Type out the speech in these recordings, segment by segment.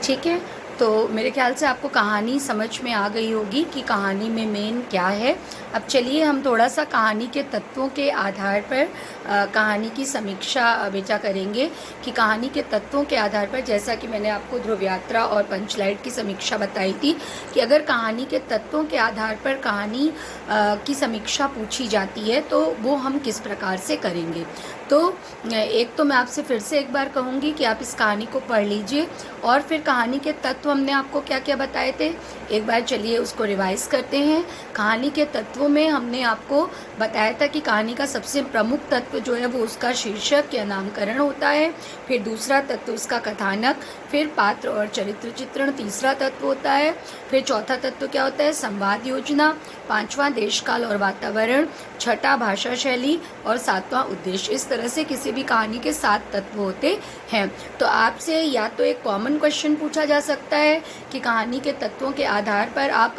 ठीक है। तो मेरे ख्याल से आपको कहानी समझ में आ गई होगी कि कहानी में मेन क्या है। अब चलिए हम थोड़ा सा कहानी के तत्वों के आधार पर कहानी की समीक्षा बेचा करेंगे कि कहानी के तत्वों के आधार पर, जैसा कि मैंने आपको ध्रुव यात्रा और पंचलाइट की समीक्षा बताई थी, कि अगर कहानी के तत्वों के आधार पर कहानी की समीक्षा पूछी जाती है तो वो हम किस प्रकार से करेंगे। तो एक तो मैं आपसे फिर से एक बार कहूँगी कि आप इस कहानी को पढ़ लीजिए और फिर कहानी के तत्व हमने आपको क्या क्या बताए थे, एक बार चलिए उसको रिवाइज करते हैं। कहानी के तत्वों में हमने आपको बताया था कि कहानी का सबसे प्रमुख तत्व जो है वो उसका शीर्षक या नामकरण होता है, फिर दूसरा तत्व उसका कथानक, फिर पात्र और चरित्र चित्रण तीसरा तत्व होता है, फिर चौथा तत्व क्या होता है, संवाद योजना, पांचवा देश काल और वातावरण, छठा भाषा शैली और सातवां उद्देश्य। इस तरह से किसी भी कहानी के 7 तत्व होते हैं। तो आपसे या तो एक कॉमन क्वेश्चन पूछा जा सकता है कि कहानी के तत्वों के आधार पर आप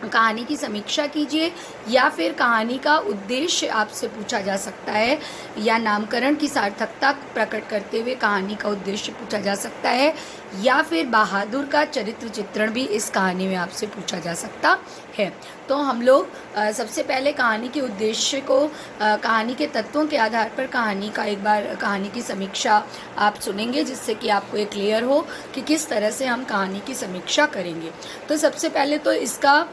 कहानी की समीक्षा कीजिए, या फिर कहानी का उद्देश्य आपसे पूछा जा सकता है, या नामकरण की सार्थकता प्रकट करते हुए कहानी का उद्देश्य पूछा जा सकता है, या फिर बहादुर का चरित्र चित्रण भी इस कहानी में आपसे पूछा जा सकता है। तो हम लोग सबसे पहले कहानी के उद्देश्य को, कहानी के तत्वों के आधार पर कहानी का एक बार कहानी की समीक्षा आप सुनेंगे, जिससे कि आपको ये क्लियर हो कि किस तरह से हम कहानी की समीक्षा करेंगे। तो सबसे पहले तो इसका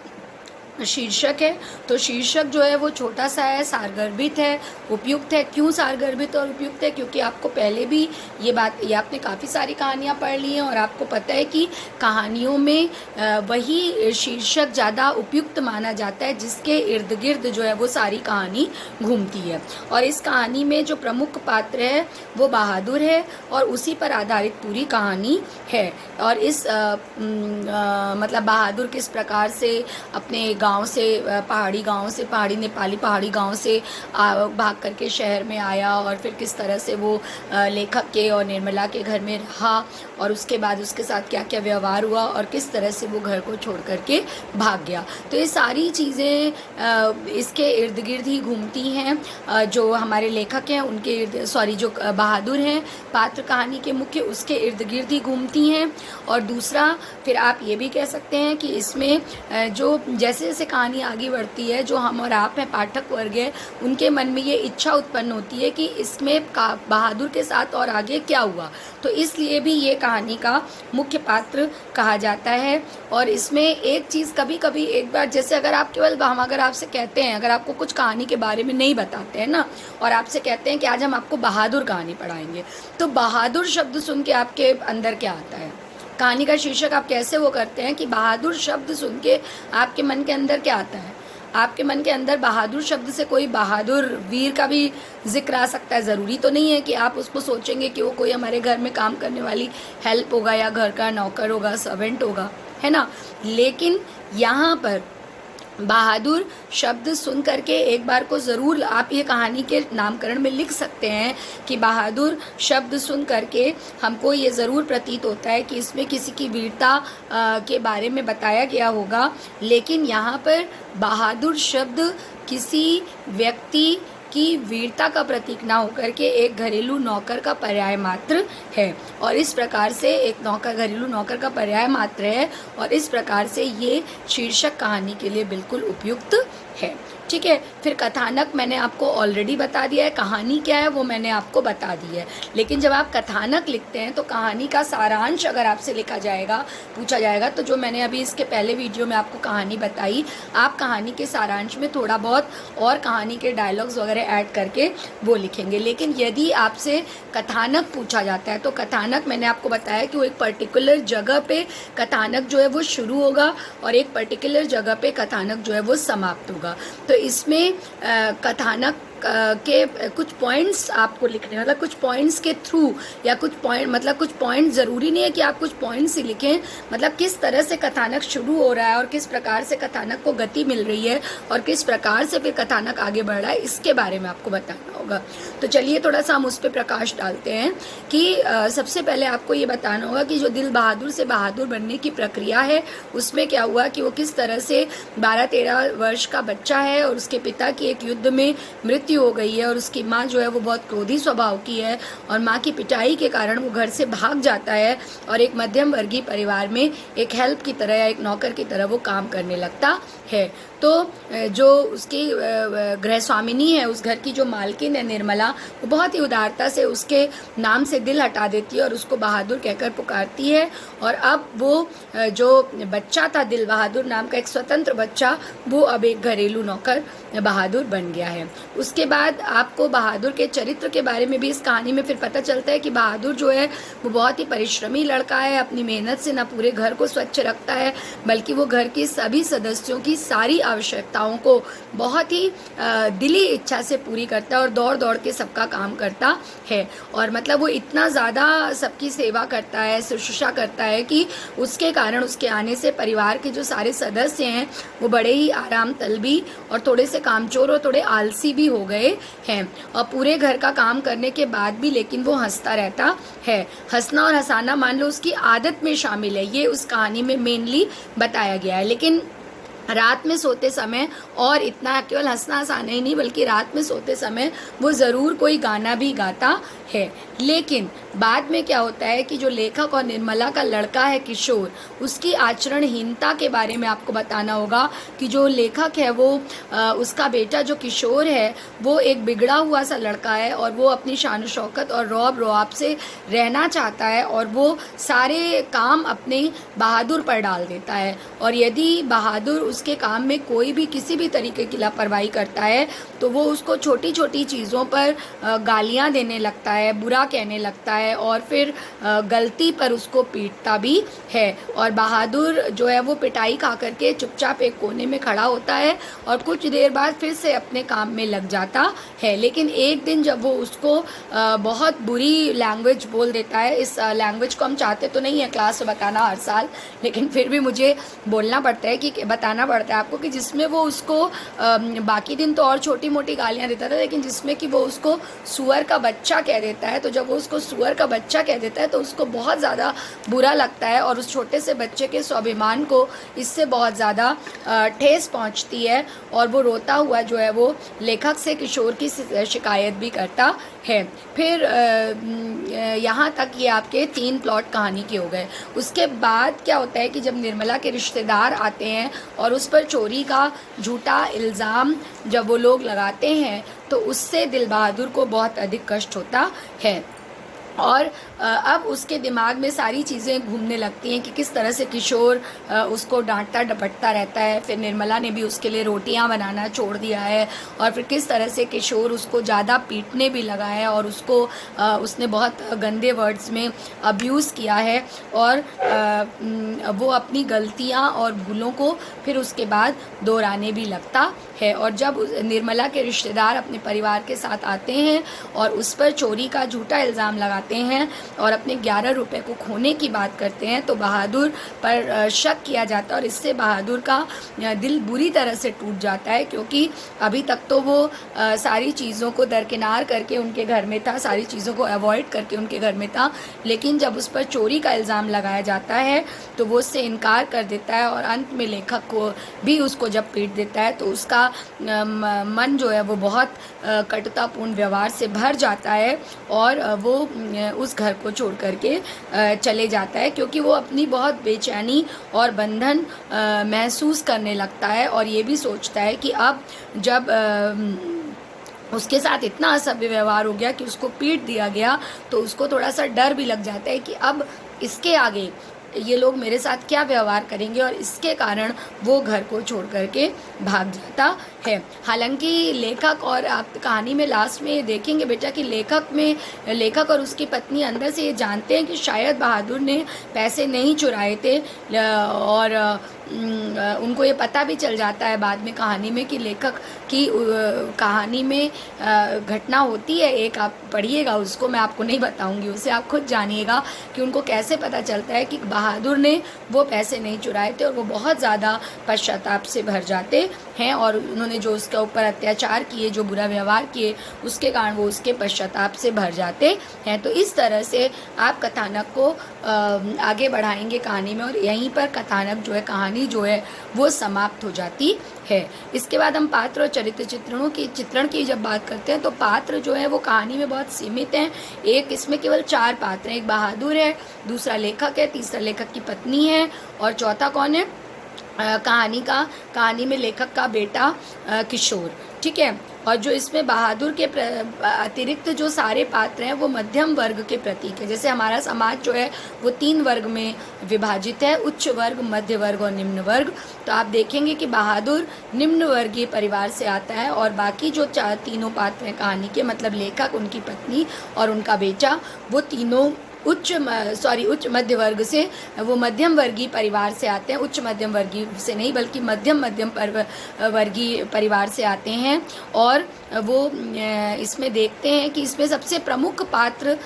शीर्षक है। तो शीर्षक जो है वो छोटा सा है, सारगर्भित है, उपयुक्त है। क्यों सारगर्भित और उपयुक्त है? क्योंकि आपको पहले भी ये आपने काफ़ी सारी कहानियाँ पढ़ ली हैं और आपको पता है कि कहानियों में वही शीर्षक ज़्यादा उपयुक्त माना जाता है जिसके इर्द गिर्द जो है वो सारी कहानी घूमती है। और इस कहानी में जो प्रमुख पात्र है वो बहादुर है और उसी पर आधारित पूरी कहानी है। और इस मतलब बहादुर किस प्रकार से अपने गांव से, पहाड़ी नेपाली पहाड़ी गांव से भाग करके शहर में आया, और फिर किस तरह से वो लेखक के और निर्मला के घर में रहा, और उसके बाद उसके साथ क्या क्या व्यवहार हुआ, और किस तरह से वो घर को छोड़ करके भाग गया। तो ये सारी चीज़ें इसके इर्द गिर्द ही घूमती हैं। जो हमारे लेखक हैं उनके जो बहादुर हैं पात्र कहानी के मुख्य, उसके इर्द गिर्द ही घूमती हैं। और दूसरा फिर आप ये भी कह सकते हैं कि इसमें जो जैसे जैसे कहानी आगे बढ़ती है, जो हम और आप हैं पाठक वर्ग है, उनके मन में ये इच्छा उत्पन्न होती है कि इसमें बहादुर के साथ और आगे क्या हुआ। तो इसलिए भी ये कहानी का मुख्य पात्र कहा जाता है। और इसमें एक चीज़ कभी कभी एक बार, जैसे अगर आप हम अगर आपसे कहते हैं, अगर आपको कुछ कहानी के बारे में नहीं बताते हैं ना, और आपसे कहते हैं कि आज हम आपको बहादुर कहानी पढ़ाएंगे, तो बहादुर शब्द सुन के आपके अंदर क्या आता है? कहानी का शीर्षक आप कैसे वो करते हैं कि बहादुर शब्द सुन के आपके मन के अंदर क्या आता है? आपके मन के अंदर बहादुर शब्द से कोई बहादुर वीर का भी जिक्र आ सकता है। ज़रूरी तो नहीं है कि आप उसको सोचेंगे कि वो कोई हमारे घर में काम करने वाली हेल्प होगा, या घर का नौकर होगा, सर्वेंट होगा, है ना। लेकिन यहाँ पर बहादुर शब्द सुन करके एक बार को ज़रूर आप ये कहानी के नामकरण में लिख सकते हैं कि बहादुर शब्द सुन करके हमको ये ज़रूर प्रतीत होता है कि इसमें किसी की वीरता के बारे में बताया गया होगा। लेकिन यहाँ पर बहादुर शब्द किसी व्यक्ति की वीरता का प्रतीक ना होकर के एक घरेलू नौकर का पर्याय मात्र है। और इस प्रकार से एक घरेलू नौकर का पर्याय मात्र है, और इस प्रकार से ये शीर्षक कहानी के लिए बिल्कुल उपयुक्त है। ठीक है। फिर कथानक मैंने आपको ऑलरेडी बता दिया है, कहानी क्या है वो मैंने आपको बता दी है। लेकिन जब आप कथानक लिखते हैं तो कहानी का सारांश अगर आपसे लिखा जाएगा, पूछा जाएगा, तो जो मैंने अभी इसके पहले वीडियो में आपको कहानी बताई, आप कहानी के सारांश में थोड़ा बहुत और कहानी के डायलॉग्स वगैरह ऐड करके वो लिखेंगे। लेकिन यदि आपसे कथानक पूछा जाता है तो कथानक मैंने आपको बताया कि वो एक पर्टिकुलर जगह पे कथानक जो है वो शुरू होगा और एक पर्टिकुलर जगह पे कथानक जो है वो समाप्त होगा। तो इसमें कथानक के कुछ पॉइंट्स आपको लिखने, मतलब कुछ पॉइंट्स के थ्रू, या कुछ पॉइंट ज़रूरी नहीं है कि आप कुछ पॉइंट्स ही लिखें, मतलब किस तरह से कथानक शुरू हो रहा है और किस प्रकार से कथानक को गति मिल रही है और किस प्रकार से फिर कथानक आगे बढ़ रहा है, इसके बारे में आपको बताना होगा। तो चलिए थोड़ा सा हम उस पर प्रकाश डालते हैं कि सबसे पहले आपको ये बताना होगा कि जो दिल बहादुर से बहादुर बनने की प्रक्रिया है उसमें क्या हुआ, कि वो किस तरह से 12-13 वर्ष का बच्चा है और उसके पिता की एक युद्ध में मृत्यु मृत्यु हो गई है और उसकी माँ जो है वो बहुत क्रोधी स्वभाव की है और माँ की पिटाई के कारण वो घर से भाग जाता है और एक मध्यम वर्गीय परिवार में एक हेल्प की तरह या एक नौकर की तरह वो काम करने लगता है। तो जो उसकी गृह स्वामिनी है, उस घर की जो मालकिन है निर्मला, वो बहुत ही उदारता से उसके नाम से दिल हटा देती है और उसको बहादुर कहकर पुकारती है। और अब वो जो बच्चा था दिल बहादुर नाम का, एक स्वतंत्र बच्चा, वो अब एक घरेलू नौकर बहादुर बन गया है। उसके बाद आपको बहादुर के चरित्र के बारे में भी इस कहानी में फिर पता चलता है कि बहादुर जो है वो बहुत ही परिश्रमी लड़का है। अपनी मेहनत से न पूरे घर को स्वच्छ रखता है बल्कि वो घर के सभी सदस्यों की सारी आवश्यकताओं को बहुत ही दिली इच्छा से पूरी करता है और दौड़ दौड़ के सबका काम करता है। और मतलब वो इतना ज़्यादा सबकी सेवा करता है, शुश्रूषा करता है कि उसके कारण उसके आने से परिवार के जो सारे सदस्य हैं वो बड़े ही आराम तलबी और थोड़े से कामचोर और थोड़े आलसी भी हो गए हैं। और पूरे घर का काम करने के बाद भी लेकिन वो हंसता रहता है। हंसना और हंसाना मान लो उसकी आदत में शामिल है, ये उस कहानी में मेनली बताया गया है। लेकिन रात में सोते समय, और इतना केवल हंसना हंसाना ही नहीं बल्कि रात में सोते समय वो ज़रूर कोई गाना भी गाता है। लेकिन बाद में क्या होता है कि जो लेखक और निर्मला का लड़का है किशोर, उसकी आचरणहीनता के बारे में आपको बताना होगा कि जो लेखक है वो उसका बेटा जो किशोर है वो एक बिगड़ा हुआ सा लड़का है और वो अपनी शान शौकत और रौब रुआब से रहना चाहता है और वो सारे काम अपने बहादुर पर डाल देता है। और यदि बहादुर उसके काम में कोई भी किसी भी तरीके की लापरवाही करता है तो वो उसको छोटी छोटी चीज़ों पर गालियाँ देने लगता है, बुरा कहने लगता है और फिर गलती पर उसको पीटता भी है। और बहादुर जो है वो पिटाई खा करके चुपचाप एक कोने में खड़ा होता है और कुछ देर बाद फिर से अपने काम में लग जाता है। लेकिन एक दिन जब वो उसको बहुत बुरी लैंग्वेज बोल देता है, इस लैंग्वेज को हम चाहते तो नहीं है क्लास में बताना हर साल, लेकिन फिर भी मुझे बोलना पड़ता है कि बताना पड़ता है आपको कि जिसमें वो उसको बाकी दिन तो और छोटी मोटी गालियाँ देता था, लेकिन जिसमें कि वो उसको सुअर का बच्चा कह देता है। तो जब वो उसको सुअर का बच्चा कह देता है तो उसको बहुत ज़्यादा बुरा लगता है और उस छोटे से बच्चे के स्वाभिमान को इससे बहुत ज़्यादा ठेस पहुंचती है और वो रोता हुआ जो है वो लेखक से किशोर की शिकायत भी करता है। फिर यहाँ तक ये आपके 3 प्लॉट कहानी के हो गए। उसके बाद क्या होता है कि जब निर्मला के रिश्तेदार आते हैं और उस पर चोरी का झूठा इल्ज़ाम जब वो लोग लगाते हैं तो उससे दिल बहादुर को बहुत अधिक कष्ट होता है। और अब उसके दिमाग में सारी चीज़ें घूमने लगती हैं कि किस तरह से किशोर उसको डांटता डपटता रहता है। फिर निर्मला ने भी उसके लिए रोटियां बनाना छोड़ दिया है और फिर किस तरह से किशोर उसको ज़्यादा पीटने भी लगा है और उसको उसने बहुत गंदे वर्ड्स में अब्यूज़ किया है। और वो अपनी गलतियां और भूलों को फिर उसके बाद दोहराने भी लगता है। और जब निर्मला के रिश्तेदार अपने परिवार के साथ आते हैं और उस पर चोरी का झूठा इल्ज़ाम लगाते हैं और अपने 11 रुपए को खोने की बात करते हैं तो बहादुर पर शक किया जाता है और इससे बहादुर का दिल बुरी तरह से टूट जाता है, क्योंकि अभी तक तो वो सारी चीज़ों को दरकिनार करके उनके घर में था, सारी चीज़ों को अवॉइड करके उनके घर में था। लेकिन जब उस पर चोरी का इल्ज़ाम लगाया जाता है तो वो उससे इनकार कर देता है और अंत में लेखक को भी उसको जब पीट देता है तो उसका मन जो है वो बहुत कटुतापूर्ण व्यवहार से भर जाता है और वो उस घर को छोड़ करके चले जाता है, क्योंकि वो अपनी बहुत बेचैनी और बंधन महसूस करने लगता है और ये भी सोचता है कि अब जब उसके साथ इतना असभ्य व्यवहार हो गया कि उसको पीट दिया गया तो उसको थोड़ा सा डर भी लग जाता है कि अब इसके आगे ये लोग मेरे साथ क्या व्यवहार करेंगे, और इसके कारण वो घर को छोड़ करके भाग जाता है। हालांकि लेखक, और आप कहानी में लास्ट में ये देखेंगे बेटा कि लेखक और उसकी पत्नी अंदर से ये जानते हैं कि शायद बहादुर ने पैसे नहीं चुराए थे और उनको ये पता भी चल जाता है बाद में कहानी में कि लेखक की कहानी में घटना होती है एक, आप पढ़िएगा उसको, मैं आपको नहीं बताऊंगी, उसे आप खुद जानिएगा कि उनको कैसे पता चलता है कि बहादुर ने वो पैसे नहीं चुराए थे और वो बहुत ज़्यादा पश्चाताप से भर जाते हैं और उन्होंने जो उसके ऊपर अत्याचार किए, जो बुरा व्यवहार किए, उसके कारण वो उसके पश्चाताप से भर जाते हैं। तो इस तरह से आप कथानक को आगे बढ़ाएंगे कहानी में और यहीं पर कथानक जो है कहानी कहानी जो है वो समाप्त हो जाती है। इसके बाद हम पात्र और चरित्र चित्रण की जब बात करते हैं तो पात्र जो है वो कहानी में बहुत सीमित हैं। एक इसमें केवल 4 पात्र हैं, एक बहादुर है, दूसरा लेखक है, तीसरा लेखक की पत्नी है और चौथा कौन है, कहानी में लेखक का बेटा किशोर। ठीक है। और जो इसमें बहादुर के अतिरिक्त जो सारे पात्र हैं वो मध्यम वर्ग के प्रतीक है। जैसे हमारा समाज जो है वो 3 वर्ग में विभाजित है, उच्च वर्ग, मध्य वर्ग और निम्न वर्ग। तो आप देखेंगे कि बहादुर निम्न वर्गीय परिवार से आता है और बाकी जो तीनों पात्र हैं कहानी के, मतलब लेखक, उनकी पत्नी और उनका बेटा, वो तीनों उच्च मध्य वर्ग से, वो मध्यम वर्गीय परिवार से आते हैं। उच्च मध्यम वर्गीय से नहीं बल्कि मध्यम वर्गीय परिवार से आते हैं। और वो इसमें देखते हैं कि इसमें सबसे प्रमुख पात्र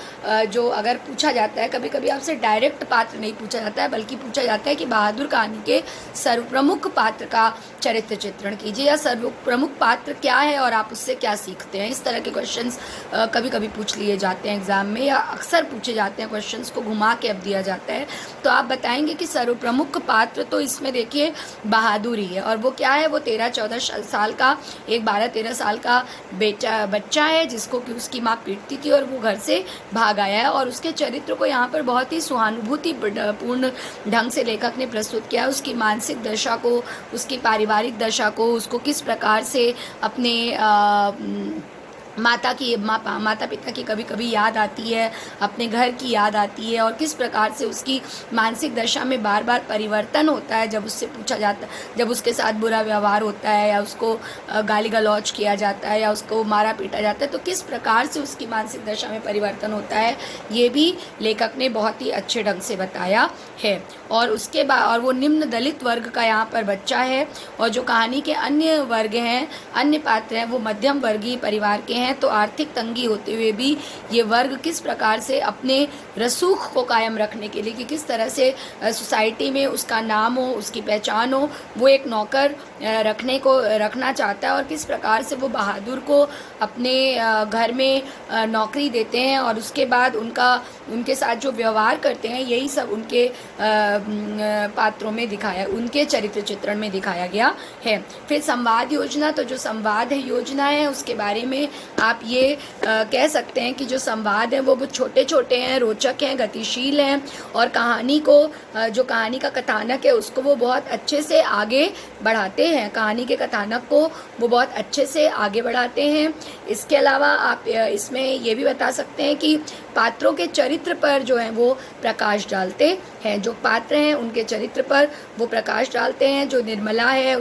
जो अगर पूछा जाता है, कभी कभी आपसे डायरेक्ट पात्र नहीं पूछा जाता है बल्कि पूछा जाता है कि बहादुर कहानी के सर्वप्रमुख पात्र का चरित्र चित्रण कीजिए या सर्वप्रमुख पात्र क्या है और आप उससे क्या सीखते हैं। इस तरह के क्वेश्चंस कभी कभी पूछ लिए जाते हैं एग्जाम में, या अक्सर पूछे जाते हैं, क्वेश्चंस को घुमा के अब दिया जाता है। तो आप बताएंगे कि सर्वप्रमुख पात्र तो इसमें देखिए बहादुर ही है, और वो क्या है, वो 13-14 साल का, एक 12-13 साल का बच्चा है जिसको कि उसकी माँ पीटती थी और वो घर से भाग आया है। और उसके चरित्र को यहाँ पर बहुत ही सहानुभूति पूर्ण ढंग से लेखक ने प्रस्तुत किया। उसकी मानसिक दशा को, उसकी पारिवारिक दशा को, उसको किस प्रकार से अपने माता पिता की कभी कभी याद आती है, अपने घर की याद आती है, और किस प्रकार से उसकी मानसिक दशा में बार बार परिवर्तन होता है जब उससे पूछा जाता, जब उसके साथ बुरा व्यवहार होता है या उसको गाली गलौज किया जाता है या उसको मारा पीटा जाता है, तो किस प्रकार से उसकी मानसिक दशा में परिवर्तन होता है, ये भी लेखक ने बहुत ही अच्छे ढंग से बताया है। और उसके बाद, और वो निम्न दलित वर्ग का यहाँ पर बच्चा है, और जो कहानी के अन्य वर्ग हैं, अन्य पात्र हैं, वो मध्यम वर्गीय परिवार के हैं। तो आर्थिक तंगी होते हुए भी ये वर्ग किस प्रकार से अपने रसूख को कायम रखने के लिए, कि किस तरह से सोसाइटी में उसका नाम हो, उसकी पहचान हो, वो एक नौकर रखना चाहता है, और किस प्रकार से वो बहादुर को अपने घर में नौकरी देते हैं और उसके बाद उनके साथ जो व्यवहार करते हैं, यही सब उनके पात्रों में दिखाया, उनके चरित्र चित्रण में दिखाया गया है। फिर संवाद योजना, तो जो संवाद है योजना है उसके बारे में आप ये कह सकते हैं कि जो संवाद है वो छोटे छोटे हैं, रोचक हैं, गतिशील हैं, और कहानी को, जो कहानी का कथानक है उसको वो बहुत अच्छे से आगे बढ़ाते हैं, कहानी के कथानक को वो बहुत अच्छे से आगे बढ़ाते हैं। इसके अलावा आप इसमें ये भी बता सकते हैं कि पात्रों के चरित्र पर जो है वो प्रकाश डालते हैं, जो पात्र हैं उनके चरित्र पर वो प्रकाश डालते हैं। जो निर्मला है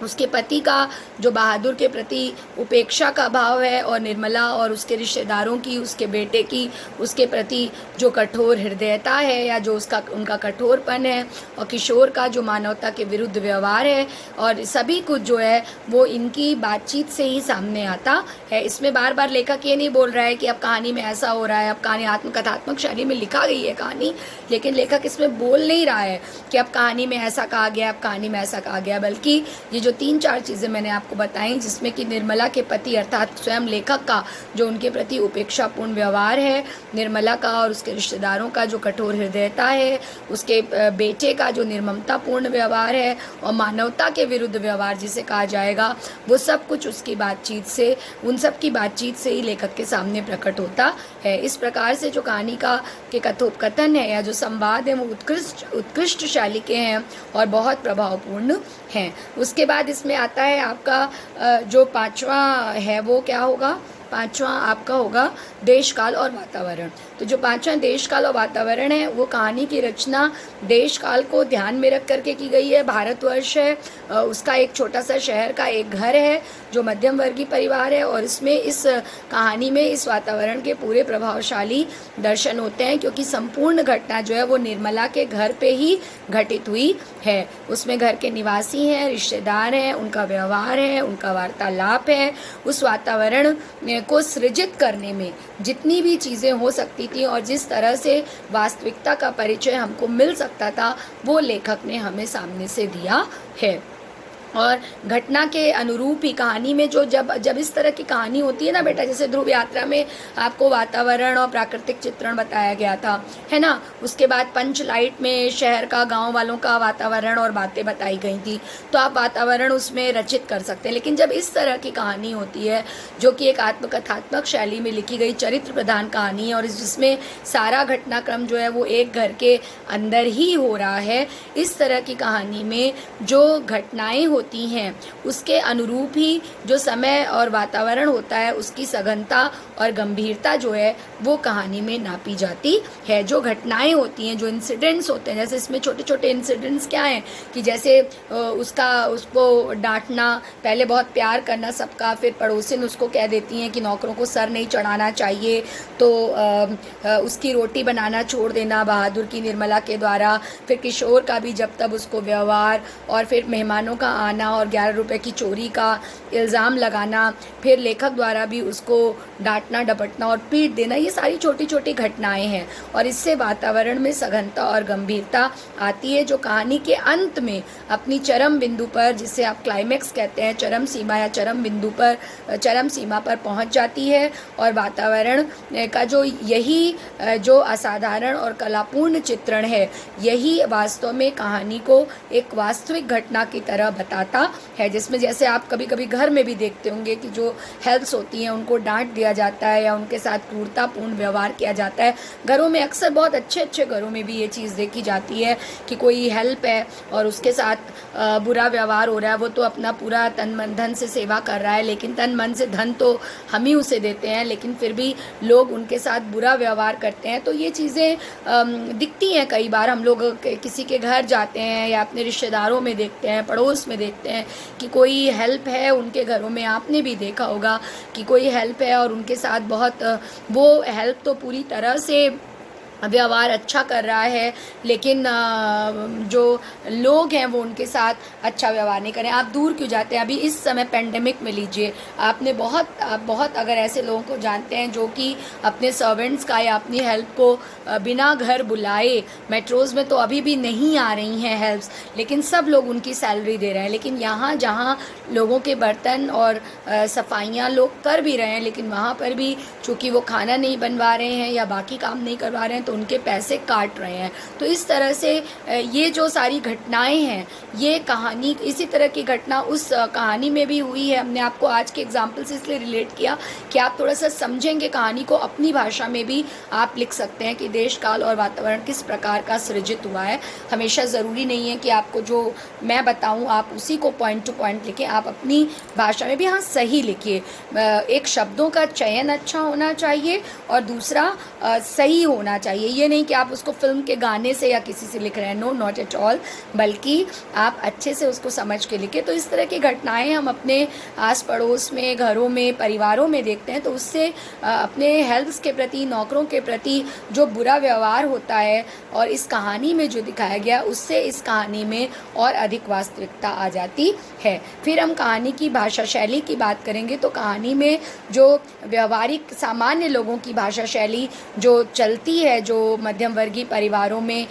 उसके पति का जो बहादुर के प्रति उपेक्षा का भाव है, और निर्मला और उसके रिश्तेदारों की, उसके बेटे की उसके प्रति जो कठोर हृदयता है या जो उनका कठोरपन है, और किशोर का जो मानवता के विरुद्ध व्यवहार है, और सभी कुछ जो है वो इनकी बातचीत से ही सामने आता है। इसमें बार बार लेखक ये नहीं बोल रहा है कि अब कहानी में ऐसा हो रहा है, अब कहानी आत्मकथात्मक शैली में लिखा गई है कहानी, लेकिन लेखक इसमें बोल नहीं रहा है कि अब कहानी में ऐसा कहा गया, अब कहानी में ऐसा कहा गया, बल्कि ये जो 3-4 चीज़ें मैंने आपको बताई, जिसमें कि निर्मला के पति अर्थात स्वयं लेखक का जो उनके प्रति उपेक्षापूर्ण व्यवहार है, निर्मला का और उसके रिश्तेदारों का जो कठोर हृदयता है, उसके बेटे का जो निर्ममतापूर्ण व्यवहार है, और मानवता के विरुद्ध व्यवहार जिसे कहा जाएगा, वो सब कुछ उसकी बातचीत से, उन सब की बातचीत से ही लेखक के सामने प्रकट होता है। इस प्रकार से जो कहानी के कथोपकथन है या जो संवाद है वो उत्कृष्ट शैली के हैं और बहुत प्रभावपूर्ण हैं। उसके बाद इसमें आता है आपका जो 5वां है वो क्या होगा, 5वां आपका होगा देश काल और वातावरण। तो जो 5वां देश काल और वातावरण है वो कहानी की रचना देश काल को ध्यान में रख करके की गई है। भारतवर्ष है, उसका एक छोटा सा शहर का एक घर है जो मध्यम वर्गीय परिवार है, और इसमें इस कहानी में इस वातावरण के पूरे प्रभावशाली दर्शन होते हैं, क्योंकि संपूर्ण घटना जो है वो निर्मला के घर पे ही घटित हुई है। उसमें घर के निवासी हैं, रिश्तेदार हैं, उनका व्यवहार है, उनका वार्तालाप है। उस वातावरण को सृजित करने में जितनी भी चीज़ें हो सकती थी और जिस तरह से वास्तविकता का परिचय हमको मिल सकता था, वो लेखक ने हमें सामने से दिया है। और घटना के अनुरूप ही कहानी में जो जब जब इस तरह की कहानी होती है ना बेटा, जैसे ध्रुव यात्रा में आपको वातावरण और प्राकृतिक चित्रण बताया गया था, है ना, उसके बाद पंच लाइट में शहर का, गांव वालों का वातावरण और बातें बताई गई थी, तो आप वातावरण उसमें रचित कर सकते हैं। लेकिन जब इस तरह की कहानी होती है जो कि एक आत्मकथात्मक शैली में लिखी गई चरित्र प्रधान कहानी है और जिसमें सारा घटनाक्रम जो है वो एक घर के अंदर ही हो रहा है, इस तरह की कहानी में जो घटनाएं होती हैं उसके अनुरूप ही जो समय और वातावरण होता है उसकी सघनता और गंभीरता जो है वो कहानी में नापी जाती है। जो घटनाएं होती हैं, जो इंसिडेंट्स होते हैं, जैसे इसमें छोटे छोटे इंसिडेंट्स क्या हैं कि जैसे उसको डांटना, पहले बहुत प्यार करना सबका, फिर पड़ोसिन उसको कह देती हैं कि नौकरों को सर नहीं चढ़ाना चाहिए, तो उसकी रोटी बनाना छोड़ देना बहादुर की निर्मला के द्वारा, फिर किशोर का भी जब तब उसको व्यवहार, और फिर मेहमानों का आना और 11 रुपए की चोरी का इल्ज़ाम लगाना, फिर लेखक द्वारा भी उसको डांटना डपटना और पीट देना, ये सारी छोटी छोटी घटनाएं हैं और इससे वातावरण में सघनता और गंभीरता आती है जो कहानी के अंत में अपनी चरम बिंदु पर, जिसे आप क्लाइमेक्स कहते हैं, चरम सीमा या चरम बिंदु पर, चरम सीमा पर पहुंच जाती है। और वातावरण का जो यही जो असाधारण और कलापूर्ण चित्रण है, यही वास्तव में कहानी को एक वास्तविक घटना की तरह बताता है, जिसमें जैसे आप कभी कभी घर में भी देखते होंगे कि जो हेल्प्स होती हैं उनको डांट दिया जाता है या उनके साथ क्रूरतापूर्ण व्यवहार किया जाता है। घरों में अक्सर, बहुत अच्छे अच्छे घरों में भी ये चीज़ देखी जाती है कि कोई हेल्प है और उसके साथ बुरा व्यवहार हो रहा है, वो तो अपना पूरा तन मन धन से सेवा कर रहा है, लेकिन तन मन से धन तो हम ही उसे देते हैं, लेकिन फिर भी लोग उनके साथ बुरा व्यवहार करते हैं। तो ये चीज़ें दिखती हैं, कई बार हम लोग किसी के घर जाते हैं या अपने रिश्तेदारों में देखते हैं, पड़ोस में देखते हैं कि कोई हेल्प है उनके घरों में, आपने भी देखा होगा कि कोई हेल्प है और उनके साथ बहुत वो हेल्प तो पूरी तरह से व्यवहार अच्छा कर रहा है, लेकिन जो लोग हैं वो उनके साथ अच्छा व्यवहार नहीं करें। आप दूर क्यों जाते हैं? अभी इस समय पेंडेमिक में लीजिए, आपने बहुत अगर ऐसे लोगों को जानते हैं जो कि अपने सर्वेंट्स का या अपनी हेल्प को बिना घर बुलाए, मेट्रोज़ में तो अभी भी नहीं आ रही हैं हेल्प्स, लेकिन सब लोग उनकी सैलरी दे रहे हैं। लेकिन यहाँ जहाँ लोगों के बर्तन और सफाइयाँ लोग कर भी रहे हैं, लेकिन वहाँ पर भी चूँकि वो खाना नहीं बनवा रहे हैं या बाकी काम नहीं करवा रहे हैं तो उनके पैसे काट रहे हैं। तो इस तरह से ये जो सारी घटनाएं हैं, ये कहानी, इसी तरह की घटना उस कहानी में भी हुई है। हमने आपको आज के एग्जाम्पल से इसलिए रिलेट किया कि आप थोड़ा सा समझेंगे कहानी को, अपनी भाषा में भी आप लिख सकते हैं कि देश काल और वातावरण किस प्रकार का सृजित हुआ है। हमेशा ज़रूरी नहीं है कि आपको जो मैं बताऊं आप उसी को पॉइंट टू पॉइंट लिखें, आप अपनी भाषा में भी हाँ सही लिखिए। एक शब्दों का चयन अच्छा होना चाहिए और दूसरा सही होना चाहिए। ये नहीं कि आप उसको फिल्म के गाने से या किसी से लिख रहे हैं, नो नॉट एट ऑल, बल्कि आप अच्छे से उसको समझ के लिखें। तो इस तरह की घटनाएं हम अपने आस पड़ोस में, घरों में, परिवारों में देखते हैं, तो उससे अपने हेल्प्स के प्रति, नौकरों के प्रति जो बुरा व्यवहार होता है और इस कहानी में जो दिखाया गया, उससे इस कहानी में और अधिक वास्तविकता आ जाती है। फिर हम कहानी की भाषा शैली की बात करेंगे तो कहानी में जो व्यवहारिक सामान्य लोगों की भाषा शैली जो चलती है, जो मध्यम वर्गीय परिवारों में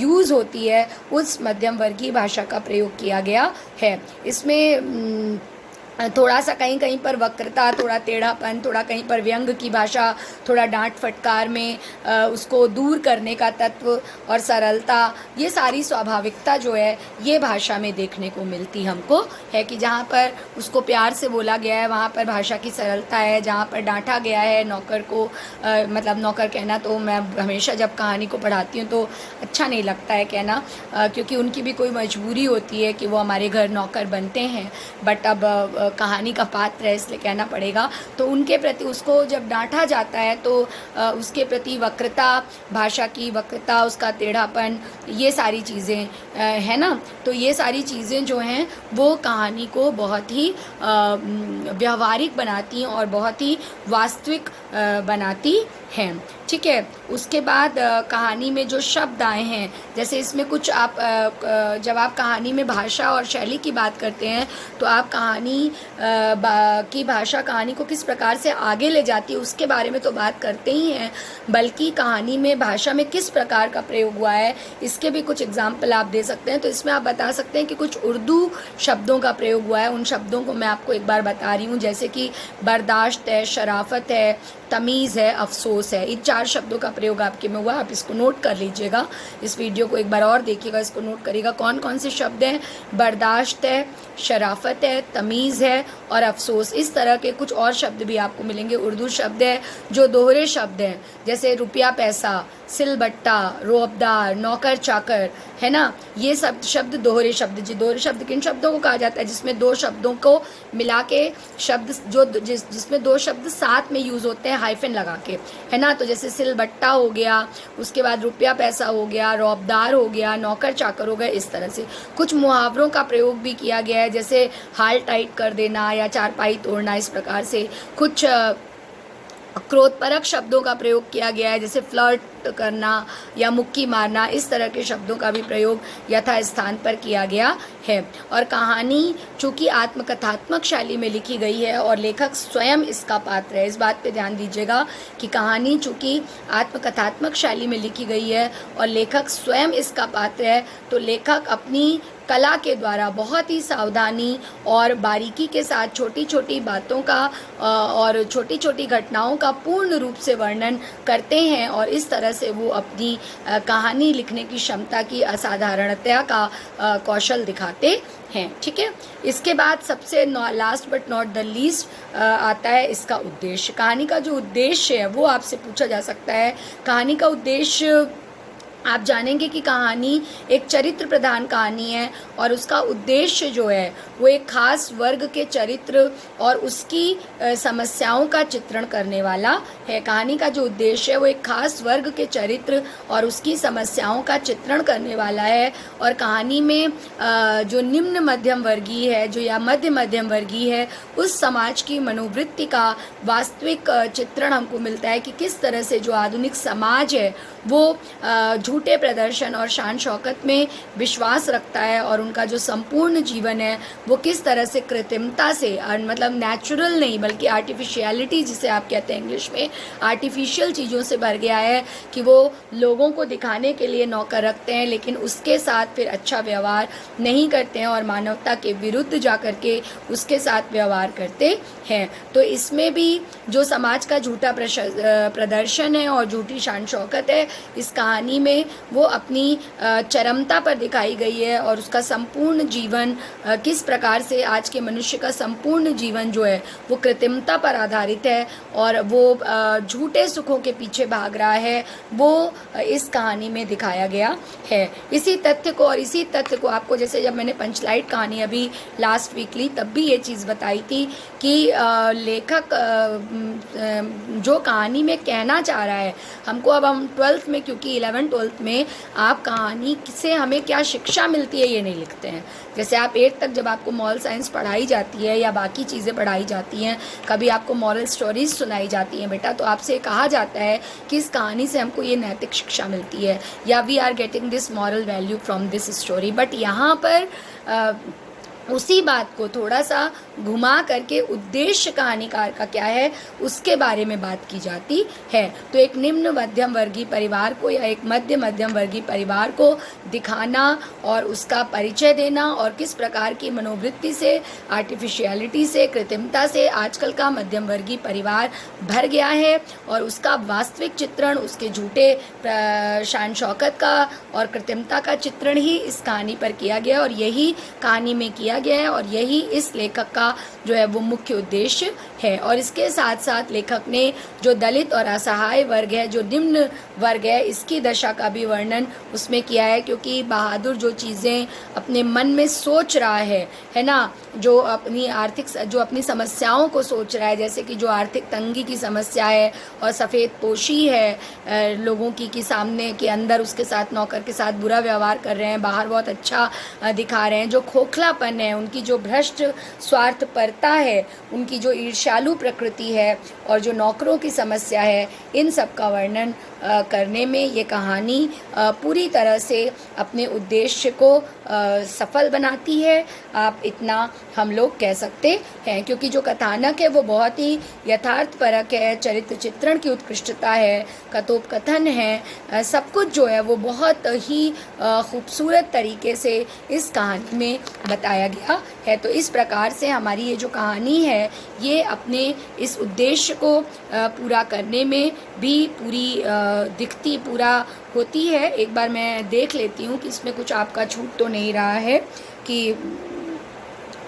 यूज़ होती है, उस मध्यम वर्गीय भाषा का प्रयोग किया गया है। इसमें थोड़ा सा कहीं कहीं पर वक्रता, थोड़ा टेढ़ापन, थोड़ा कहीं पर व्यंग की भाषा, थोड़ा डांट फटकार में उसको दूर करने का तत्व और सरलता, ये सारी स्वाभाविकता जो है ये भाषा में देखने को मिलती हमको है कि जहाँ पर उसको प्यार से बोला गया है वहाँ पर भाषा की सरलता है, जहाँ पर डांटा गया है नौकर को, मतलब नौकर कहना तो मैं हमेशा जब कहानी को पढ़ाती हूँ तो अच्छा नहीं लगता है कहना, क्योंकि उनकी भी कोई मजबूरी होती है कि वो हमारे घर नौकर बनते हैं, बट अब कहानी का पात्र है इसलिए कहना पड़ेगा। तो उनके प्रति उसको जब डांटा जाता है तो उसके प्रति वक्रता, भाषा की वक्रता, उसका टेढ़ापन, ये सारी चीज़ें है ना। तो ये सारी चीज़ें जो हैं वो कहानी को बहुत ही व्यवहारिक बनाती हैं और बहुत ही वास्तविक बनाती हैं। ठीक है, उसके बाद कहानी में जो शब्द आए हैं, जैसे इसमें कुछ आप जब आप कहानी में भाषा और शैली की बात करते हैं तो आप कहानी की भाषा कहानी को किस प्रकार से आगे ले जाती है उसके बारे में तो बात करते ही हैं, बल्कि कहानी में भाषा में किस प्रकार का प्रयोग हुआ है इसके भी कुछ एग्जाम्पल आप दे सकते हैं। तो इसमें आप बता सकते हैं कि कुछ उर्दू शब्दों का प्रयोग हुआ है। उन शब्दों को मैं आपको एक बार बता रही हूँ, जैसे कि बर्दाश्त है, शराफत है, तमीज़ है, अफसोस है। इन 4 शब्दों का प्रयोग आपके में हुआ। आप इसको नोट कर लीजिएगा, इस वीडियो को एक बार और देखिएगा, इसको नोट करिएगा कौन कौन से शब्द हैं। बर्दाश्त है, शराफत है, तमीज़ है और अफसोस। इस तरह के कुछ और शब्द भी आपको मिलेंगे। उर्दू शब्द है जो दोहरे शब्द हैं, जैसे रुपया पैसा, सिलबट्टा, रोबदार, नौकर चाकर, है ना। ये सब शब्द दोहरे शब्द। जी, दोहरे शब्द किन शब्दों को कहा जाता है? जिसमें 2 शब्दों को मिला के शब्द जो जिसमें 2 शब्द साथ में यूज़ होते हैं हाइफन लगा के, है ना। तो जैसे सिलबट्टा हो गया, उसके बाद रुपया पैसा हो गया, रौबदार हो गया, नौकर चाकर हो गया। इस तरह से कुछ मुहावरों का प्रयोग भी किया गया है, जैसे हाल टाइट कर देना या चारपाई तोड़ना। इस प्रकार से कुछ क्रोधपरक शब्दों का प्रयोग किया गया है, जैसे फ्लर्ट करना या मुक्की मारना। इस तरह के शब्दों का भी प्रयोग यथास्थान पर किया गया है। और कहानी चूँकि आत्मकथात्मक शैली में लिखी गई है और लेखक स्वयं इसका पात्र है, इस बात पे ध्यान दीजिएगा कि कहानी चूँकि आत्मकथात्मक शैली में लिखी गई है और लेखक स्वयं इसका पात्र है, तो लेखक अपनी कला के द्वारा बहुत ही सावधानी और बारीकी के साथ छोटी छोटी बातों का और छोटी छोटी घटनाओं का पूर्ण रूप से वर्णन करते हैं और इस तरह से वो अपनी कहानी लिखने की क्षमता की असाधारणता का कौशल दिखाते हैं। ठीक है, इसके बाद सबसे last but not the least आता है इसका उद्देश्य। कहानी का जो उद्देश्य है वो आपसे पूछा जा सकता है। कहानी का उद्देश्य आप जानेंगे कि कहानी एक चरित्र प्रधान कहानी है और उसका उद्देश्य जो है वो एक खास वर्ग के चरित्र और उसकी समस्याओं का चित्रण करने वाला है। कहानी का जो उद्देश्य है वो एक खास वर्ग के चरित्र और उसकी समस्याओं का चित्रण करने वाला है। और कहानी में जो निम्न मध्यम वर्गीय है जो या मध्य मध्यम वर्गीय है उस समाज की मनोवृत्ति का वास्तविक चित्रण हमको मिलता है कि किस तरह से जो आधुनिक समाज है वो झूठे प्रदर्शन और शान शौकत में विश्वास रखता है और उनका जो संपूर्ण जीवन है वो किस तरह से कृत्रिमता से मतलब नेचुरल नहीं बल्कि आर्टिफिशियलिटी जिसे आप कहते हैं इंग्लिश में, आर्टिफिशियल चीज़ों से भर गया है कि वो लोगों को दिखाने के लिए नौकर रखते हैं लेकिन उसके साथ फिर अच्छा व्यवहार नहीं करते हैं और मानवता के विरुद्ध जा कर के उसके साथ व्यवहार करते हैं। तो इसमें भी जो समाज का झूठा प्रदर्शन है और झूठी शान शौकत है इस कहानी में वो अपनी चरमता पर दिखाई गई है और उसका संपूर्ण जीवन किस प्रकार से आज के मनुष्य का संपूर्ण जीवन जो है वो कृत्रिमता पर आधारित है और वो झूठे सुखों के पीछे भाग रहा है, वो इस कहानी में दिखाया गया है। इसी तथ्य को आपको जैसे जब मैंने पंचलाइट कहानी अभी लास्ट वीक ली तब भी ये चीज़ बताई थी कि लेखक जो कहानी में कहना चाह रहा है हमको, अब हम 12th में क्योंकि 11th-12th में आप कहानी से हमें क्या शिक्षा मिलती है ये नहीं लिखते हैं। जैसे आप 8th तक जब आपको मॉरल साइंस पढ़ाई जाती है या बाकी चीज़ें पढ़ाई जाती हैं, कभी आपको मॉरल स्टोरीज सुनाई जाती हैं बेटा, तो आपसे कहा जाता है कि इस कहानी से हमको ये नैतिक शिक्षा मिलती है या we are getting this moral value from this story. But यहाँ पर उसी बात को थोड़ा सा घुमा करके उद्देश्य कहानीकार का क्या है उसके बारे में बात की जाती है। तो एक निम्न मध्यम वर्गीय परिवार को या एक मध्य मध्यम वर्गीय परिवार को दिखाना और उसका परिचय देना और किस प्रकार की मनोवृत्ति से, आर्टिफिशियलिटी से, कृत्रिमता से आजकल का मध्यम वर्गीय परिवार भर गया है और उसका वास्तविक चित्रण, उसके झूठे शान शौकत का और कृत्रिमता का चित्रण ही इस कहानी पर किया गया और यही कहानी में किया गया है और यही इस लेखक का जो है वो मुख्य उद्देश्य है। और इसके साथ साथ लेखक ने जो दलित और असहाय वर्ग है, जो निम्न वर्ग है, इसकी दशा का भी वर्णन उसमें किया है क्योंकि बहादुर जो चीज़ें अपने मन में सोच रहा है ना, जो अपनी समस्याओं को सोच रहा है, जैसे कि जो आर्थिक तंगी की समस्या है और सफ़ेद पोशी है लोगों की सामने के अंदर उसके साथ नौकर के साथ बुरा व्यवहार कर रहे हैं, बाहर बहुत अच्छा दिखा रहे हैं, जो खोखलापन है हैं, उनकी जो भ्रष्ट स्वार्थपरता है, उनकी जो ईर्ष्यालु प्रकृति है और जो नौकरों की समस्या है, इन सब का वर्णन करने में ये कहानी पूरी तरह से अपने उद्देश्य को सफल बनाती है। आप इतना हम लोग कह सकते हैं, क्योंकि जो कथानक है वो बहुत ही यथार्थपरक है, चरित्र चित्रण की उत्कृष्टता है, कथोपकथन है, सब कुछ जो है वो बहुत ही खूबसूरत तरीके से इस कहानी में बताया गया है। तो इस प्रकार से हमारी ये जो कहानी है ये अपने इस उद्देश्य को पूरा करने में भी पूरी दिखती पूरा होती है। एक बार मैं देख लेती हूँ कि इसमें कुछ आपका छूट तो नहीं रहा है कि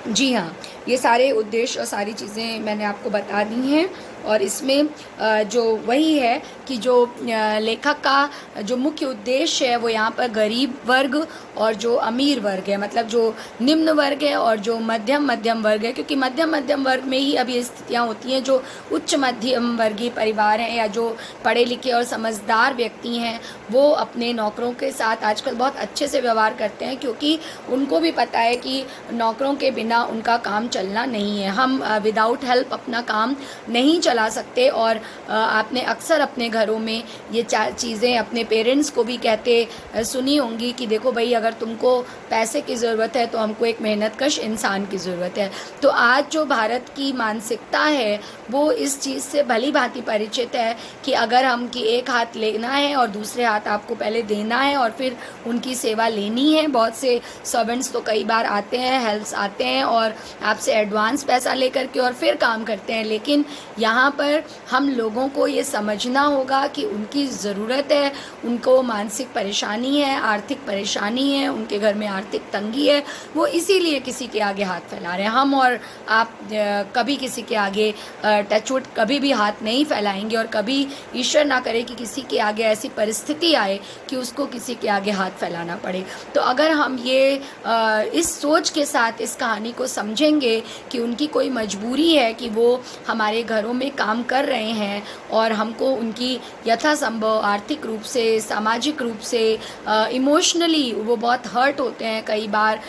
जी हाँ, ये सारे उद्देश्य और सारी चीज़ें मैंने आपको बता दी हैं। और इसमें जो वही है कि जो लेखक का जो मुख्य उद्देश्य है वो यहाँ पर गरीब वर्ग और जो अमीर वर्ग है, मतलब जो निम्न वर्ग है और जो मध्यम वर्ग है, क्योंकि मध्यम वर्ग में ही अब ये स्थितियाँ होती हैं। जो उच्च मध्यम वर्गीय परिवार हैं या जो पढ़े लिखे और समझदार व्यक्ति हैं वो अपने नौकरों के साथ आजकल बहुत अच्छे से व्यवहार करते हैं, क्योंकि उनको भी पता है कि नौकरों के बिना उनका काम चलना नहीं है। हम विदाउट हेल्प अपना काम नहीं चला सकते। और आपने अक्सर अपने घरों में ये चीज़ें अपने पेरेंट्स को भी कहते सुनी होंगी कि देखो भाई, अगर तुमको पैसे की ज़रूरत है तो हमको एक मेहनतकश इंसान की ज़रूरत है। तो आज जो भारत की मानसिकता है वो इस चीज़ से भली भांति परिचित है कि अगर हम कि एक हाथ लेना है और दूसरे हाथ आपको पहले देना है और फिर उनकी सेवा लेनी है। बहुत से सर्वेंट्स तो कई बार आते हैं, हेल्प्स आते हैं और आपसे एडवांस पैसा लेकर के और फिर काम करते हैं, लेकिन यहाँ पर हम लोगों को ये समझना होगा कि उनकी ज़रूरत है, उनको मानसिक परेशानी है, आर्थिक परेशानी है, उनके घर में आर्थिक तंगी है, वो इसीलिए किसी के आगे हाथ फैला रहे हैं। हम और आप कभी किसी के आगे टचवुड कभी भी हाथ नहीं फैलाएंगे और कभी ईश्वर ना करे कि किसी के आगे ऐसी परिस्थिति आए कि उसको किसी के आगे हाथ फैलाना पड़े। तो अगर हम ये इस सोच के साथ इस कहानी को समझेंगे कि उनकी कोई मजबूरी है कि वो हमारे घरों में काम कर रहे हैं और हमको उनकी यथासंभव आर्थिक रूप से, सामाजिक रूप से, इमोशनली वो बहुत हर्ट होते हैं। कई बार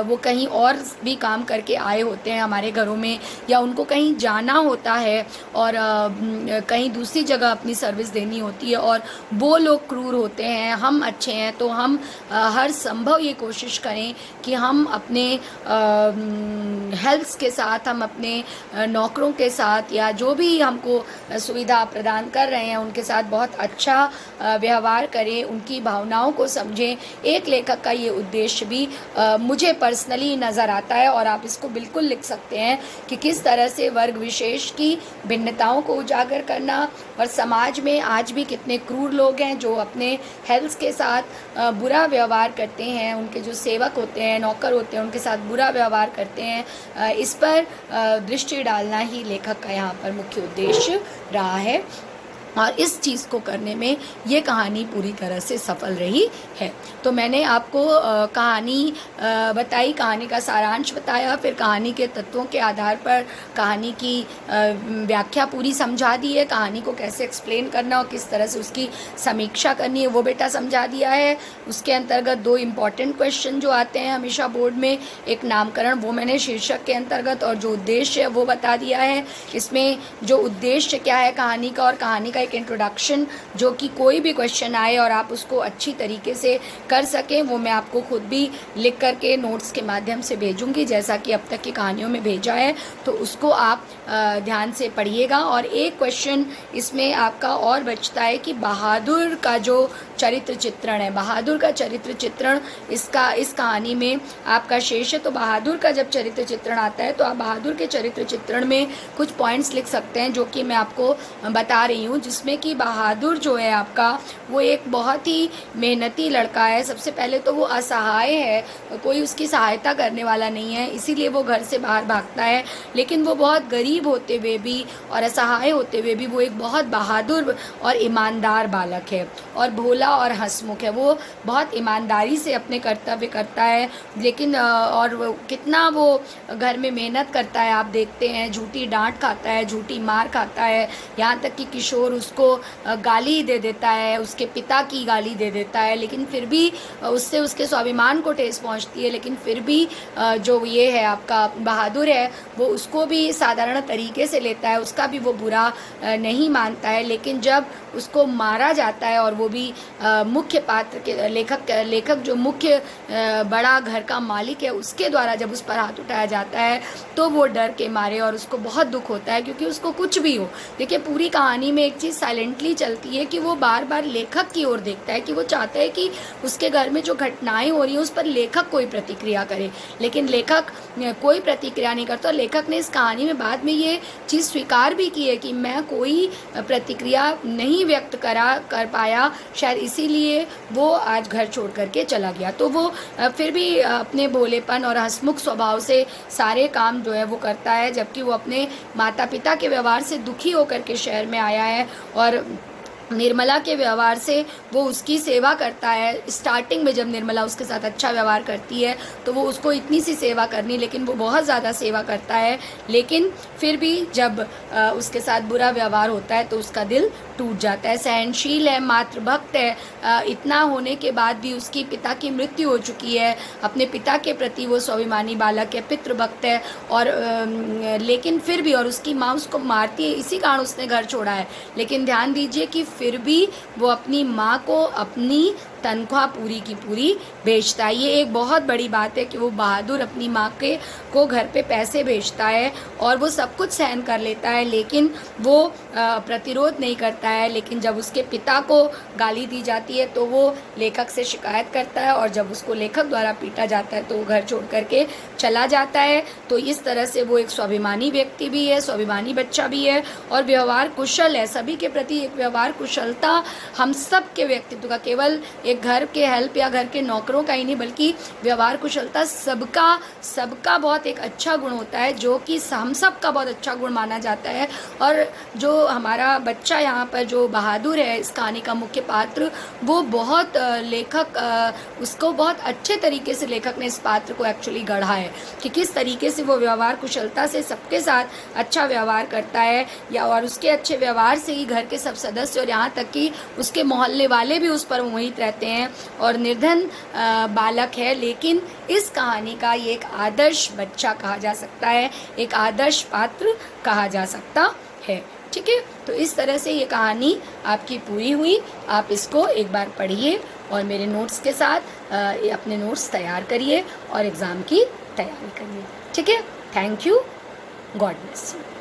वो कहीं और भी काम करके आए होते हैं हमारे घरों में, या उनको कहीं जाना होता है और कहीं दूसरी जगह अपनी सर्विस देनी होती है और वो लोग क्रूर होते हैं, हम अच्छे हैं। तो हम हर संभव ये कोशिश करें कि हम अपने हेल्प्स के साथ, हम अपने नौकरों के साथ या जो भी हमको सुविधा प्रदान कर रहे हैं उनके साथ बहुत अच्छा व्यवहार करें, उनकी भावनाओं को समझें। एक लेखक का ये उद्देश्य भी मुझे पर्सनली नज़र आता है और आप इसको बिल्कुल लिख सकते हैं कि किस तरह से वर्ग विशेष की भिन्नताओं को उजागर करना और समाज में आज भी कितने क्रूर लोग हैं जो अपने हेल्प्स के साथ बुरा व्यवहार करते हैं, उनके जो सेवक होते हैं, नौकर होते हैं, उनके साथ बुरा व्यवहार करते हैं। इस पर दृष्टि डालना ही लेखक का यहाँ पर मुख्य उद्देश्य रहा है और इस चीज़ को करने में ये कहानी पूरी तरह से सफल रही है। तो मैंने आपको कहानी बताई, कहानी का सारांश बताया, फिर कहानी के तत्वों के आधार पर कहानी की व्याख्या पूरी समझा दी है, कहानी को कैसे एक्सप्लेन करना और किस तरह से उसकी समीक्षा करनी है वो बेटा समझा दिया है। उसके अंतर्गत दो इम्पॉर्टेंट क्वेश्चन जो आते हैं हमेशा बोर्ड में, एक नामकरण वो मैंने शीर्षक के अंतर्गत और जो उद्देश्य है वो बता दिया है। इसमें जो उद्देश्य क्या है कहानी का और कहानी का एक इंट्रोडक्शन, जो कि कोई भी क्वेश्चन आए और आप उसको अच्छी तरीके से कर सकें, वो मैं आपको खुद भी लिख करके नोट्स के माध्यम से भेजूंगी, जैसा कि अब तक की कहानियों में भेजा है। तो उसको आप ध्यान से पढ़िएगा। और एक क्वेश्चन इसमें आपका और बचता है कि बहादुर का जो चरित्र चित्रण है, बहादुर का चरित्र चित्रण इस कहानी में आपका शेष है। तो बहादुर का जब चरित्र चित्रण आता है तो आप बहादुर के चरित्र चित्रण में कुछ पॉइंट्स लिख सकते हैं, जो कि मैं आपको बता रही हूँ, जिसमें कि बहादुर जो है आपका वो एक बहुत ही मेहनती लड़का है। सबसे पहले तो वो असहाय है, कोई उसकी सहायता करने वाला नहीं है, इसीलिए वो घर से बाहर भागता है। लेकिन वो बहुत गरीब होते हुए भी और असहाय होते हुए भी वो एक बहुत बहादुर और ईमानदार बालक है और भोला निर्मला और हंसमुख है। वो बहुत ईमानदारी से अपने कर्तव्य करता है, लेकिन और कितना वो घर में मेहनत करता है। आप देखते हैं झूठी डांट खाता है, झूठी मार खाता है, यहाँ तक कि किशोर उसको गाली दे देता है, उसके पिता की गाली दे देता है, लेकिन फिर भी उससे उसके स्वाभिमान को ठेस पहुँचती है। लेकिन फिर भी जो ये है आपका बहादुर है, वो उसको भी साधारण तरीके से लेता है, उसका भी वो बुरा नहीं मानता है। लेकिन जब उसको मारा जाता है, और वो भी मुख्य पात्र के लेखक जो मुख्य बड़ा घर का मालिक है, उसके द्वारा जब उस पर हाथ उठाया जाता है, तो वो डर के मारे, और उसको बहुत दुख होता है, क्योंकि उसको कुछ भी हो, देखिए पूरी कहानी में एक चीज़ साइलेंटली चलती है कि वो बार बार लेखक की ओर देखता है, कि वो चाहता है कि उसके घर में जो घटनाएं हो रही हैं उस पर लेखक कोई प्रतिक्रिया करे, लेकिन लेखक कोई प्रतिक्रिया नहीं करता। लेखक ने इस कहानी में बाद में ये चीज़ स्वीकार भी की है कि मैं कोई प्रतिक्रिया नहीं व्यक्त कर पाया, शायद इसीलिए वो आज घर छोड़ करके चला गया। तो वो फिर भी अपने भोलेपन और हंसमुख स्वभाव से सारे काम जो है वो करता है, जबकि वो अपने माता पिता के व्यवहार से दुखी होकर के शहर में आया है, और निर्मला के व्यवहार से वो उसकी सेवा करता है। स्टार्टिंग में जब निर्मला उसके साथ अच्छा व्यवहार करती है तो वो उसको इतनी सी सेवा करनी, लेकिन वो बहुत ज़्यादा सेवा करता है। लेकिन फिर भी जब उसके साथ बुरा व्यवहार होता है तो उसका दिल टूट जाता है। सहनशील है, मातृभक्त है, इतना होने के बाद भी उसकी पिता की मृत्यु हो चुकी है, अपने पिता के प्रति वो स्वाभिमानी बालक है, पितृभक्त है, और लेकिन फिर भी, और उसकी माँ उसको मारती है, इसी कारण उसने घर छोड़ा है। लेकिन ध्यान दीजिए कि फिर भी वो अपनी माँ को अपनी तनख्वाह पूरी की पूरी भेजता है। ये एक बहुत बड़ी बात है कि वो बहादुर अपनी माँ को घर पे पैसे भेजता है, और वो सब कुछ सहन कर लेता है, लेकिन वो प्रतिरोध नहीं करता है। लेकिन जब उसके पिता को गाली दी जाती है तो वो लेखक से शिकायत करता है, और जब उसको लेखक द्वारा पीटा जाता है तो वो घर छोड़ करके चला जाता है। तो इस तरह से वो एक स्वाभिमानी व्यक्ति भी है, स्वाभिमानी बच्चा भी है, और व्यवहार कुशल है। सभी के प्रति एक व्यवहार कुशलता हम सब के व्यक्तित्व का, केवल एक घर के हेल्प या घर के नौकरों का ही नहीं, बल्कि व्यवहार कुशलता सबका बहुत एक अच्छा गुण होता है, जो कि हम सब का बहुत अच्छा गुण माना जाता है। और जो हमारा बच्चा यहाँ पर जो बहादुर है, इस कहानी का मुख्य पात्र, वो बहुत उसको बहुत अच्छे तरीके से लेखक ने इस पात्र को एक्चुअली गढ़ा है, कि किस तरीके से वो व्यवहार कुशलता से सबके साथ अच्छा व्यवहार करता है, या और उसके अच्छे व्यवहार से ही घर के सब सदस्य और यहाँ तक कि उसके मोहल्ले वाले भी उस पर मोहित रहते हैं। और निर्धन बालक है, लेकिन इस कहानी का ये एक आदर्श बच्चा कहा जा सकता है, एक आदर्श पात्र कहा जा सकता है। ठीक है, तो इस तरह से ये कहानी आपकी पूरी हुई। आप इसको एक बार पढ़िए और मेरे नोट्स के साथ अपने नोट्स तैयार करिए और एग्ज़ाम की तैयारी करिए। ठीक है, thank you, God bless you.